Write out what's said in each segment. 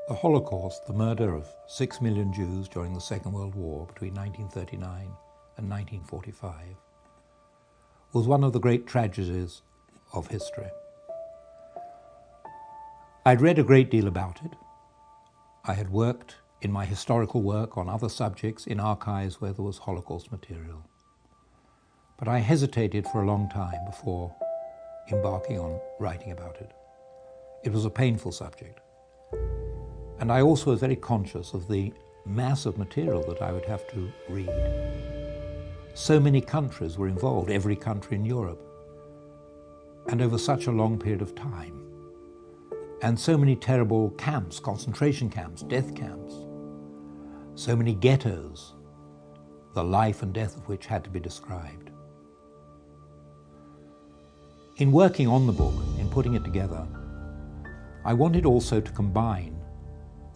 The Holocaust, the murder of 6 million Jews during the Second World War between 1939 and 1945, was one of the great tragedies of history. I'd read a great deal about it. I had worked in my historical work on other subjects in archives where there was Holocaust material. But I hesitated for a long time before embarking on writing about it. It was a painful subject. And I also was very conscious of the mass of material that I would have to read. So many countries were involved, every country in Europe, and over such a long period of time. And so many terrible camps, concentration camps, death camps, so many ghettos, the life and death of which had to be described. In working on the book, in putting it together, I wanted also to combine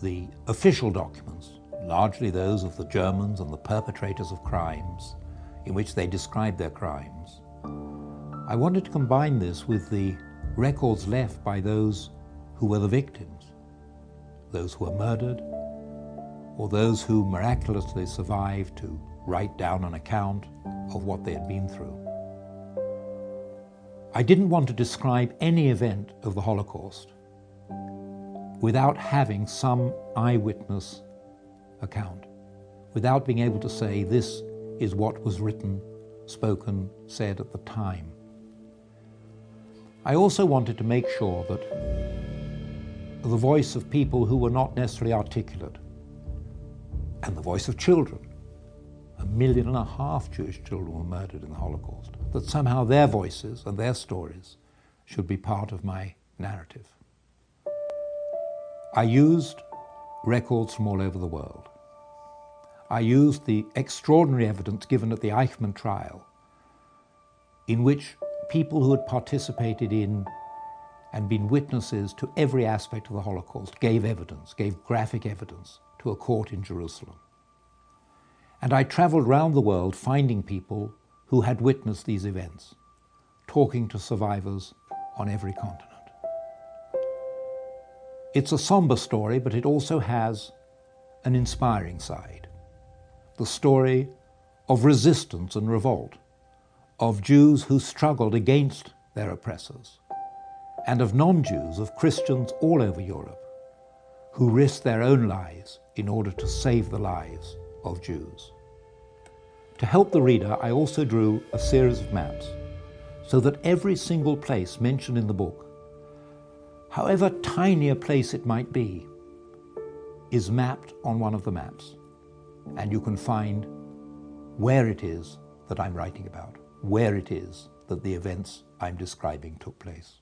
the official documents, largely those of the Germans and the perpetrators of crimes, in which they described their crimes. I wanted to combine this with the records left by those who were the victims, those who were murdered, or those who miraculously survived to write down an account of what they had been through. I didn't want to describe any event of the Holocaust without having some eyewitness account, without being able to say this is what was written, spoken, said at the time. I also wanted to make sure that the voice of people who were not necessarily articulate, and the voice of children, 1.5 million Jewish children were murdered in the Holocaust, that somehow their voices and their stories should be part of my narrative. I used records from all over the world. I used the extraordinary evidence given at the Eichmann trial, in which people who had participated in and been witnesses to every aspect of the Holocaust gave evidence, gave graphic evidence to a court in Jerusalem. And I traveled around the world finding people who had witnessed these events, talking to survivors on every continent. It's a somber story, but it also has an inspiring side. The story of resistance and revolt, of Jews who struggled against their oppressors, and of non-Jews, of Christians all over Europe, who risked their own lives in order to save the lives of Jews. To help the reader, I also drew a series of maps, so that every single place mentioned in the book, however tiny a place it might be, is mapped on one of the maps. And you can find where it is that I'm writing about, where it is that the events I'm describing took place.